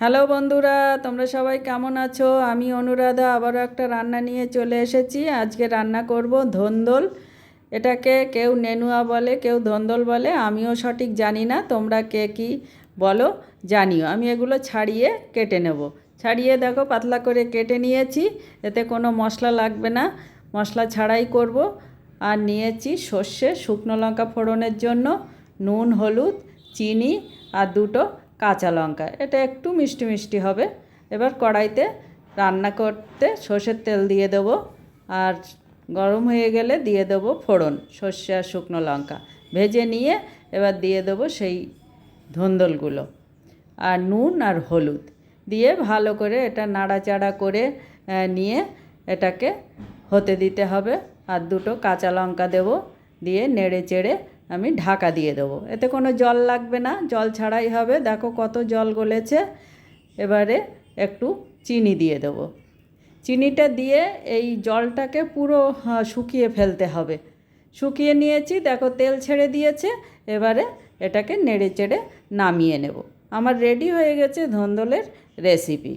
Hello বন্ধুরা, তোমরা সবাই কেমন আছো? আমি অনুরাধা আবারও একটা রান্না নিয়ে চলে এসেছি। আজকে রান্না করব ধন্দল। এটাকে কেউ নেনুয়া বলে, কেউ ধন্দল বলে, আমিও সঠিক জানি না। তোমরা কে কী বলো জানিও। আমি এগুলো ছাড়িয়ে কেটে নেব। ছাড়িয়ে দেখো পাতলা করে কেটে নিয়েছি, এতে কোনো মশলা লাগবে না, মশলা ছাড়াই করব। আর নিয়েছি সর্ষে, শুকনো লঙ্কা ফোড়নের জন্য, নুন, হলুদ, চিনি আর দুটো কাঁচা লঙ্কা। এটা একটু মিষ্টি মিষ্টি হবে। এবার কড়াইতে রান্না করতে সর্ষের তেল দিয়ে দেবো, আর গরম হয়ে গেলে দিয়ে দেবো ফোড়ন, সর্ষে আর শুকনো লঙ্কা ভেজে নিয়ে এবার দিয়ে দেবো সেই ধন্দলগুলো, আর নুন আর হলুদ দিয়ে ভালো করে এটা নাড়াচাড়া করে নিয়ে এটাকে হতে দিতে হবে। আর দুটো কাঁচা লঙ্কা দেবো, দিয়ে নেড়ে চেড়ে আমি ঢাকা দিয়ে দেবো। এতে কোনো জল লাগবে না, জল ছাড়াই হবে। দেখো কত জল গলেছে। এবারে একটু চিনি দিয়ে দেবো। চিনিটা দিয়ে এই জলটাকে পুরো শুকিয়ে ফেলতে হবে। শুকিয়ে নিয়েছি, দেখো তেল ছেড়ে দিয়েছে। এবারে এটাকে নেড়ে চেড়ে নামিয়ে নেব। আমার রেডি হয়ে গেছে ধন্দলের রেসিপি।